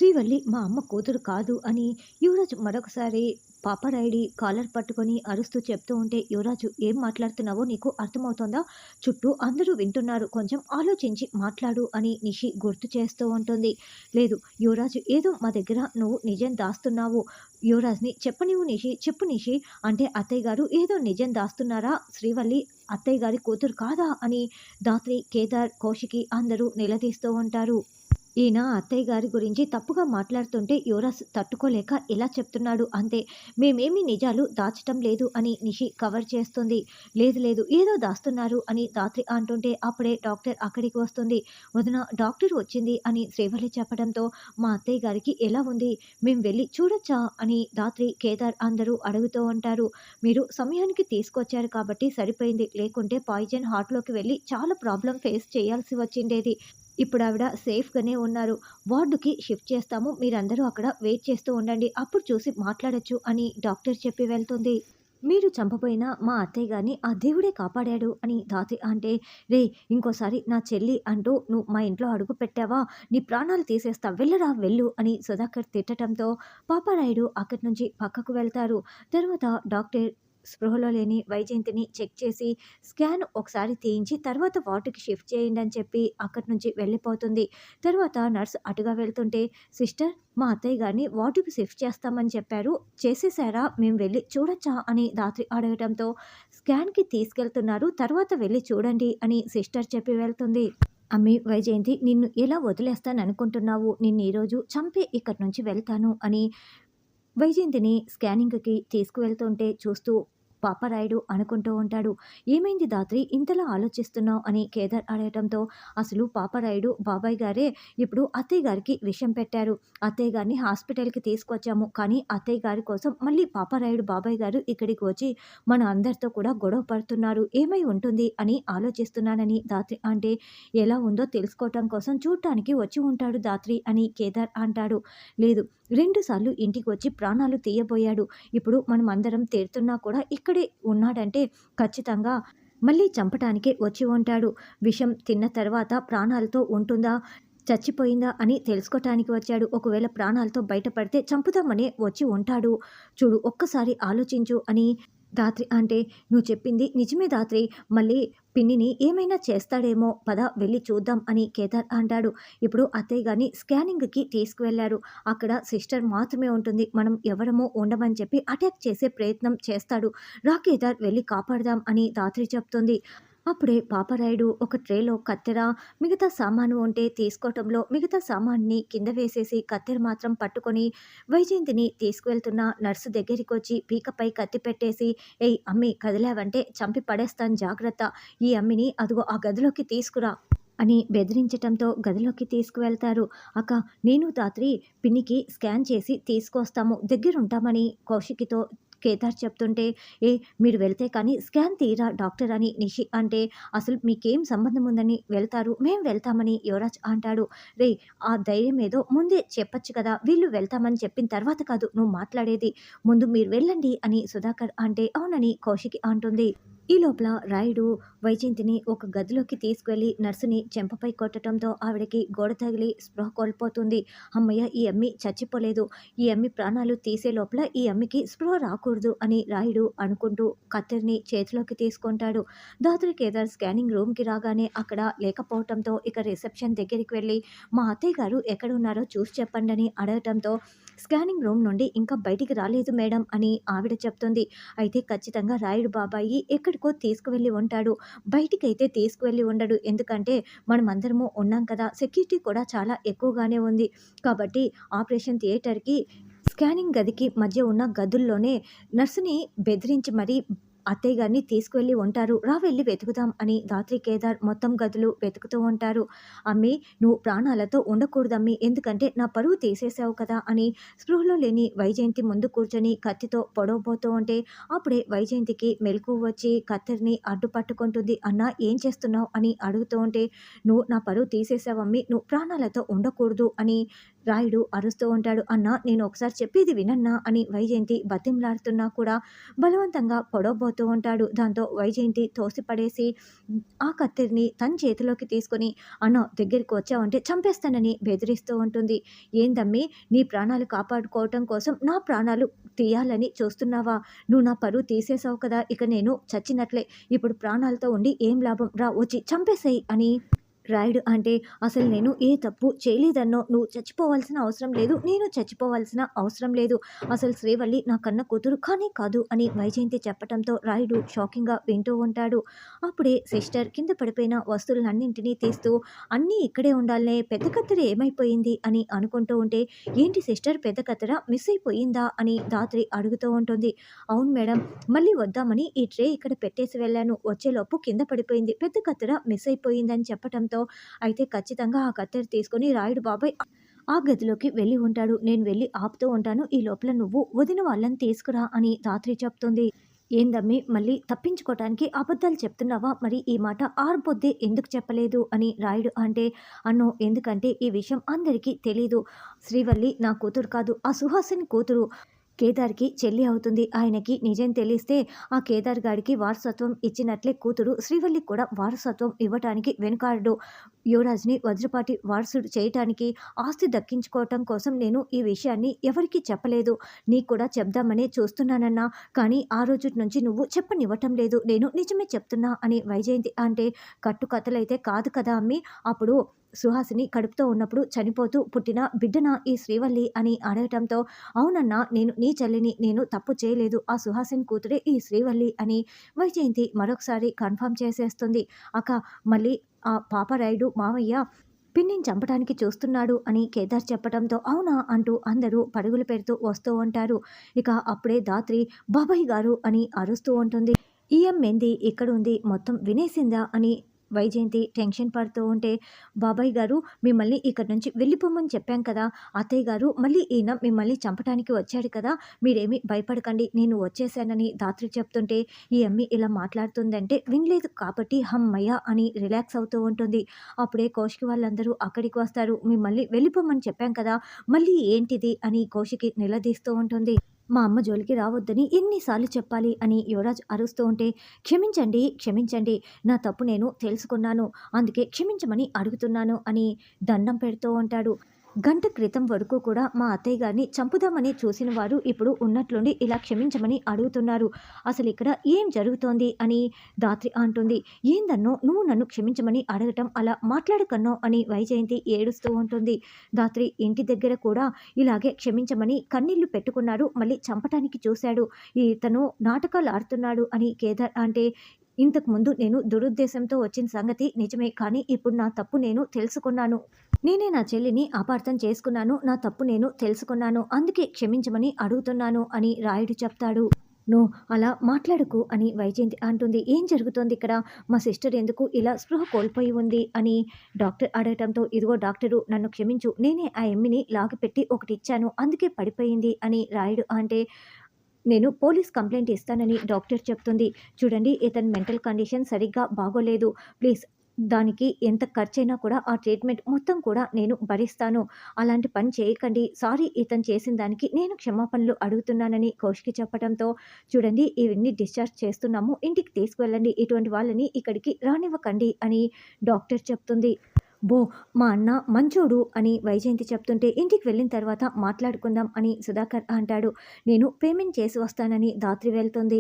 శ్రీవల్లి మా అమ్మ కూతురు కాదు అని యువరాజు మరొకసారి పాపరాయుడి కాలర్ పట్టుకొని అరుస్తూ చెప్తూ ఉంటే, యువరాజు ఏం మాట్లాడుతున్నావో నీకు అర్థమవుతోందా? చుట్టూ అందరూ వింటున్నారు, కొంచెం ఆలోచించి మాట్లాడు అని నిషి గుర్తు చేస్తూ ఉంటుంది. లేదు యువరాజు, ఏదో మా దగ్గర నువ్వు నిజం దాస్తున్నావు. యువరాజ్ని చెప్పనివ్వు నిషి, చెప్పు నిషి అంటే, అత్తయ్య గారు ఏదో నిజం దాస్తున్నారా? శ్రీవల్లి అత్తయ్య గారి కూతురు కాదా అని దాత్రి, కేదార్, కౌశికి అందరూ నిలదీస్తూ ఉంటారు. ఈయన అత్తయ్య గారి గురించి తప్పుగా మాట్లాడుతుంటే యువరాజ్ తట్టుకోలేక ఇలా చెప్తున్నాడు అంతే. మేమేమి నిజాలు దాచటం లేదు అని నిషి కవర్ చేస్తుంది. లేదు లేదు ఏదో దాస్తున్నారు అని దాత్రి అంటుంటే అప్పుడే డాక్టర్ అక్కడికి వస్తుంది. వదిన, డాక్టర్ వచ్చింది అని శ్రీవల్లి చెప్పడంతో మా అత్తయ్య గారికి ఎలా ఉంది, మేము వెళ్ళి చూడొచ్చా అని దాత్రి, కేదార్ అందరూ అడుగుతూ ఉంటారు. మీరు సమయానికి తీసుకొచ్చారు కాబట్టి సరిపోయింది, లేకుంటే పాయిజన్ హార్ట్లోకి వెళ్ళి చాలా ప్రాబ్లం ఫేస్ చేయాల్సి వచ్చిండేది. ఇప్పుడు ఆవిడ సేఫ్‌గానే ఉన్నారు. వార్డుకి షిఫ్ట్ చేస్తాము. మీరందరూ అక్కడ వెయిట్ చేస్తూ ఉండండి. అప్పుడు చూసి మాట్లాడొచ్చు అని డాక్టర్ చెప్పి వెళ్తుంది. మీరు చంపబోయిన మా అత్తయ్య గారిని ఆ దేవుడే కాపాడాడు అని ధాత్రి అంటే, రేయ్! ఇంకోసారి నా చెల్లి అంటూ నువ్వు మా ఇంట్లో అడుగు పెట్టావా? నీ ప్రాణాలు తీసేస్తా, వెళ్ళరా వెళ్ళు అని సుధాకర్ తిట్టటంతో పాపారాయుడు అక్కడి నుంచి పక్కకు వెళ్తారు. తర్వాత డాక్టర్ స్పృహలో లేని వైజయంతిని చెక్ చేసి స్కాన్ ఒకసారి తీయించి తర్వాత వార్డుకి షిఫ్ట్ చేయండి అని చెప్పి అక్కడి నుంచి వెళ్ళిపోతుంది. తర్వాత నర్స్ అటుగా వెళ్తుంటే, సిస్టర్ మా అత్తయ్య గారిని వార్డుకి షిఫ్ట్ చేస్తామని చెప్పారు, చేసేసారా? మేము వెళ్ళి చూడొచ్చా అని దాత్రి అడగటంతో, స్కాన్‌కి తీసుకెళ్తున్నారు, తర్వాత వెళ్ళి చూడండి అని సిస్టర్ చెప్పి వెళ్తుంది. అమ్మి వైజయంతి, నిన్ను ఎలా వదిలేస్తాననుకుంటున్నావు? నిన్ను ఈరోజు చంపి ఇక్కడి నుంచి వెళ్తాను అని వైజయంతిని స్కానింగ్‌కి తీసుకువెళ్తుంటే చూస్తూ పాపారాయుడు అనుకుంటూ ఉంటాడు. ఏమైంది దాత్రి, ఇంతలా ఆలోచిస్తున్నావు అని కేదార్ అడగటంతో, అసలు పాపారాయుడు బాబాయ్ గారే ఇప్పుడు అత్తయ్య గారికి విషం పెట్టారు. అత్తయ్య గారిని హాస్పిటల్‌కి తీసుకొచ్చాము. కానీ అత్తయ్య గారి కోసం మళ్ళీ పాపారాయుడు బాబాయ్ గారు ఇక్కడికి వచ్చి మన అందరితో కూడా గొడవ పడుతున్నారు. ఏమై ఉంటుంది అని ఆలోచిస్తున్నానని దాత్రి అంటే, ఎలా ఉందో తెలుసుకోవటం కోసం చూడటానికి వచ్చి ఉంటాడు దాత్రి అని కేదార్ అంటాడు. లేదు, 2 సార్లు ఇంటికి వచ్చి ప్రాణాలు తీయబోయాడు. ఇప్పుడు మనం అందరం తేరుతున్నా కూడా ఇక్కడే ఉన్నాడంటే ఖచ్చితంగా మళ్ళీ చంపటానికే వచ్చి ఉంటాడు. విషం తిన్న తర్వాత ప్రాణాలతో ఉంటుందా, చచ్చిపోయిందా అని తెలుసుకోటానికి వచ్చాడు. ఒకవేళ ప్రాణాలతో బయటపడితే చంపుదామనే వచ్చి ఉంటాడు. చూడు, ఒక్కసారి ఆలోచించు అని దాత్రి అంటే, నువ్వు చెప్పింది నిజమే దాత్రి, మళ్ళీ పిన్నిని ఏమైనా చేస్తాడేమో, పద వెళ్ళి చూద్దాం అని కేదార్ అంటాడు. ఇప్పుడు అత్తయ్య గారిని స్కానింగ్‌కి తీసుకువెళ్లారు. అక్కడ సిస్టర్ మాత్రమే ఉంటుంది. మనం ఎవరమో ఉండమని చెప్పి అటాక్ చేసే ప్రయత్నం చేస్తాడు. రా కేదార్, వెళ్ళి కాపాడదాం అని దాత్రి చెప్తుంది. అప్పుడే పాపారాయుడు ఒక ట్రేలో కత్తెర, మిగతా సామాను ఉంటే తీసుకోవటంలో మిగతా సామాన్ని కింద వేసేసి కత్తెర మాత్రం పట్టుకొని వైజయంతిని తీసుకువెళ్తున్న నర్సు దగ్గరికొచ్చి పీకపై కత్తి పెట్టేసి, ఏయ్ అమ్మి, కదిలావంటే చంపి పడేస్తాను జాగ్రత్త. ఈ అమ్మిని అదిగో ఆ గదిలోకి తీసుకురా అని బెదిరించటంతో గదిలోకి తీసుకువెళ్తారు. అక్క, నేను ధాత్రి పిన్నికి స్కాన్ చేసి తీసుకొస్తాము, దగ్గరుంటామని కౌశికితో కేదార్ చెప్తుంటే, ఏ మీరు వెళ్తే కానీ స్కాన్ తీయరా డాక్టర్ అని నిషి అంటే, అసలు మీకేం సంబంధం ఉందని వెళ్తారు, మేము వెళ్తామని యువరాజ్ అంటాడు. రేయ్, ఆ ధైర్యం ఏదో ముందే చెప్పొచ్చు కదా, వీళ్ళు వెళ్తామని చెప్పిన తర్వాత కాదు నువ్వు మాట్లాడేది, ముందు మీరు వెళ్ళండి అని సుధాకర్ అంటే, అవునని కౌశికి అంటుంది. ఈ లోపల రాయుడు వైజయంతిని ఒక గదిలోకి తీసుకువెళ్ళి నర్సుని చెంపపై కొట్టడంతో ఆవిడకి గోడ తగిలి స్పృహ కోల్పోతుంది. అమ్మయ్య, ఈ అమ్మి చచ్చిపోలేదు, ఈ అమ్మి ప్రాణాలు తీసే లోపల ఈ అమ్మికి స్పృహ రాకూడదు అని రాయుడు అనుకుంటూ కత్తెరని చేతిలోకి తీసుకుంటాడు. దాత్రి కేదార్ స్కానింగ్ రూమ్కి రాగానే అక్కడ లేకపోవటంతో ఇక రిసెప్షన్ దగ్గరికి వెళ్ళి మా అత్తయ్య గారు ఎక్కడ ఉన్నారో చూసి చెప్పండి అని అడగటంతో, స్కానింగ్ రూమ్ నుండి ఇంకా బయటికి రాలేదు మేడం అని ఆవిడ చెప్తుంది. అయితే ఖచ్చితంగా రాయుడు బాబాయి ఎక్కడికో తీసుకువెళ్ళి ఉంటాడు, బయటికైతే తీసుకువెళ్ళి ఉండడు. ఎందుకంటే మనమందరము ఉన్నాం కదా, సెక్యూరిటీ కూడా చాలా ఎక్కువగానే ఉంది. కాబట్టి ఆపరేషన్ థియేటర్‌కి, స్కానింగ్ గదికి మధ్య ఉన్న గదుల్లోనే నర్సుని బెదిరించి మరీ అత్తయ్య గారిని తీసుకువెళ్ళి ఉంటారు. రా వెళ్ళి వెతుకుదాం అని దాత్రి, కేదార్ మొత్తం గదులు వెతుకుతూ ఉంటారు. అమ్మి, నువ్వు ప్రాణాలతో ఉండకూడదమ్మి, ఎందుకంటే నా పరువు తీసేసావు కదా అని స్పృహలో లేని వైజయంతి ముందు కూర్చొని కత్తితో పొడవబోతూ ఉంటే అప్పుడే వైజయంతికి మెలకువ వచ్చి కత్తెరని అడ్డు పట్టుకుంటుంది. అన్నా, ఏం చేస్తున్నావు అని అడుగుతూ ఉంటే, నువ్వు నా పరువు తీసేసావమ్మి, నువ్వు ప్రాణాలతో ఉండకూడదు అని రాయుడు అరుస్తూ ఉంటాడు. "అన్నా నేను ఒకసారి చెప్పేది వినన్నా" అని వైజయంతి బతిమలాడుతున్నా కూడా బలవంతంగా పొడవబోతూ ఉంటాడు. దాంతో వైజయంతి తోసిపడేసి ఆ కత్తిని తన చేతిలోకి తీసుకొని "అన్నా దగ్గరికి వచ్చావంటే చంపేస్తానని" బెదిరిస్తూ ఉంటుంది. "ఏందమ్మీ నీ ప్రాణాలు కాపాడుకోవటం కోసం నా ప్రాణాలు తీయాలని చూస్తున్నావా? నువ్వు నా పరువు తీసేసావు కదా! ఇక నేను చచ్చినట్లే. ఇప్పుడు ప్రాణాలతో ఉండి ఏం లాభం? రా వచ్చి చంపేసేయ్" అని రాయుడు అంటే అసలు నేను ఏ తప్పు చేయలేదన్నో, నువ్వు చచ్చిపోవాల్సిన అవసరం లేదు, నేను చచ్చిపోవాల్సిన అవసరం లేదు, అసలు శ్రీవల్లి నా కన్న కూతురు కానే కాదు అని వైజయంతి చెప్పటంతో రాయుడు షాకింగ్గా వింటూ ఉంటాడు. అప్పుడే సిస్టర్ కింద పడిపోయిన వస్తువులన్నింటినీ తీస్తూ అన్నీ ఇక్కడే ఉండాలనే, పెద్ద కత్తెర ఏమైపోయింది అని అనుకుంటూ ఉంటే, ఏంటి సిస్టర్ పెద్ద కత్తెర మిస్ అయిపోయిందా అని ధాత్రి అడుగుతూ ఉంటుంది. అవును మేడం, మళ్ళీ వద్దామని ఈ ట్రే ఇక్కడ పెట్టేసి వెళ్ళాను, వచ్చేలోపు కింద పడిపోయింది, పెద్ద కత్తెర మిస్ అయిపోయిందని చెప్పటంతో అయితే ఖచ్చితంగా ఆ కత్తెర తీసుకొని రాయుడు బాబాయ్ ఆ గదిలోకి వెళ్ళి ఉంటాడు. నేను వెళ్ళి ఆపుతూ ఉంటాను, ఈ లోపల నువ్వు వదిన వాళ్ళని తీసుకురా అని ధాత్రి చెప్తుంది. ఏందమ్మి మళ్ళీ తప్పించుకోవటానికి అబద్ధాలు చెప్తున్నావా? మరి ఈ మాట ఆర్పొద్దే ఎందుకు చెప్పలేదు అని రాయుడు అంటే, అన్నో ఎందుకంటే ఈ విషయం అందరికీ తెలీదు. శ్రీవల్లి నా కూతురు కాదు, ఆ సుహాసిని కూతురు. కేదార్‌కి చెల్లి అవుతుంది. ఆయనకి నిజం తెలిస్తే ఆ కేదార్ గాడికి వారసత్వం ఇచ్చినట్లే కూతురు శ్రీవల్లికి కూడా వారసత్వం ఇవ్వటానికి వెనుకాడడు. యువరాజుని వజ్రపాటి వారసుడు చేయటానికి, ఆస్తి దక్కించుకోవటం కోసం నేను ఈ విషయాన్ని ఎవరికీ చెప్పలేదు. నీకు కూడా చెప్దామనే చూస్తున్నానన్నా, కానీ ఆ రోజుటి నుంచి నువ్వు చెప్పనివ్వటం లేదు. నేను నిజమే చెప్తున్నా అని వైజయంతి అంటే, కట్టుకథలైతే కాదు కదా అమ్మీ! అప్పుడు సుహాసిని కడుపుతో ఉన్నప్పుడు చనిపోతూ పుట్టిన బిడ్డనా ఈ శ్రీవల్లి అని అడగటంతో, అవునన్నా నేను నీ చెల్లిని, నేను తప్పు చేయలేదు, ఆ సుహాసిని కూతురే ఈ శ్రీవల్లి అని వైజయంతి మరొకసారి కన్ఫర్మ్ చేసేస్తుంది. అక్క మళ్ళీ ఆ పాపరాయుడు మావయ్య పిన్నిని చంపడానికి చూస్తున్నాడు అని కేదార్ చెప్పటంతో అవునా అంటూ అందరూ పరుగులు పెడుతూ వస్తూ ఉంటారు. ఇక అప్పుడే ధాత్రి బాబాయ్ గారు అని అరుస్తూ ఉంటుంది. ఈ అమ్మేంది ఇక్కడుంది, మొత్తం వినేసిందా అని వైజయంతి టెన్షన్ పడుతూ ఉంటే, బాబాయ్ గారు మిమ్మల్ని ఇక్కడి నుంచి వెళ్ళిపోమని చెప్పాం కదా, అత్తయ్య గారు మళ్ళీ ఈయన మిమ్మల్ని చంపటానికి వచ్చాడు కదా, మీరేమీ భయపడకండి నేను వచ్చేసానని ధాత్రి చెప్తుంటే, ఈ అమ్మి ఇలా మాట్లాడుతుందంటే వినలేదు కాబట్టి హమ్మయ్య అని రిలాక్స్ అవుతూ ఉంటుంది. అప్పుడే కౌశికి వాళ్ళందరూ అక్కడికి వస్తారు. మిమ్మల్ని వెళ్ళిపోమని చెప్పాం కదా, మళ్ళీ ఏంటిది అని కౌశికి నిలదీస్తూ ఉంటుంది. మా అమ్మ జోలికి రావద్దని ఎన్నిసార్లు చెప్పాలి అని యువరాజ్ అరుస్తూ ఉంటే, క్షమించండి క్షమించండి, నా తప్పు నేను తెలుసుకున్నాను, అందుకే క్షమించమని అడుగుతున్నాను అని దండం పెడుతూ ఉంటాడు. గంట క్రితం వరకు కూడా మా అత్తయ్య గారిని చంపుదామని చూసిన వారు ఇప్పుడు ఉన్నట్లుండి ఇలా క్షమించమని అడుగుతున్నారు, అసలు ఇక్కడ ఏం జరుగుతోంది అని ధాత్రి అంటుంది. ఏందన్నో నువ్వు నన్ను క్షమించమని అడగటం, అలా మాట్లాడకన్నో అని వైజయంతి ఏడుస్తూ ఉంటుంది. ధాత్రి ఇంటి దగ్గర కూడా ఇలాగే క్షమించమని కన్నీళ్లు పెట్టుకున్నారు, మళ్ళీ చంపటానికి చూశాడు, ఇతను నాటకాలు ఆడుతున్నాడు అని కేదార్ అంటే, ఇంతకుముందు నేను దురుద్దేశంతో వచ్చిన సంగతి నిజమే, కానీ ఇప్పుడు నా తప్పు నేను తెలుసుకున్నాను, నేనే నా చెల్లిని అపార్థం చేసుకున్నాను, నా తప్పు నేను తెలుసుకున్నాను, అందుకే క్షమించమని అడుగుతున్నాను అని రాయుడు చెప్తాడు. నో అలా మాట్లాడకు అని వైజయంతి అంటుంది. ఏం జరుగుతోంది ఇక్కడ, మా సిస్టర్ ఎందుకు ఇలా స్పృహ కోల్పోయి ఉంది అని డాక్టర్ అడగటంతో, ఇదిగో డాక్టరు నన్ను క్షమించు, నేనే ఆ ఎమ్మిని లాగిపెట్టి ఒకటి ఇచ్చాను, అందుకే పడిపోయింది అని రాయుడు అంటే, నేను పోలీస్ కంప్లైంట్ ఇస్తానని డాక్టర్ చెప్తుంది. చూడండి ఇతని మెంటల్ కండిషన్ సరిగ్గా బాగోలేదు, ప్లీజ్ దానికి ఎంత ఖర్చైనా కూడా ఆ ట్రీట్మెంట్ మొత్తం కూడా నేను భరిస్తాను, అలాంటి పని చేయకండి, సారీ ఇతను చేసిన దానికి నేను క్షమాపణలు అడుగుతున్నానని కౌశికి చెప్పడంతో, చూడండి ఇవన్నీ డిశ్చార్జ్ చేస్తున్నాము, ఇంటికి తీసుకువెళ్ళండి, ఇటువంటి వాళ్ళని ఇక్కడికి రానివ్వకండి అని డాక్టర్ చెప్తుంది. బో మా అన్న మంచోడు అని వైజయంతి చెప్తుంటే, ఇంటికి వెళ్ళిన తర్వాత మాట్లాడుకుందాం అని సుధాకర్ అంటాడు. నేను పేమెంట్ చేసి వస్తానని ధాత్రి వెళ్తుంది.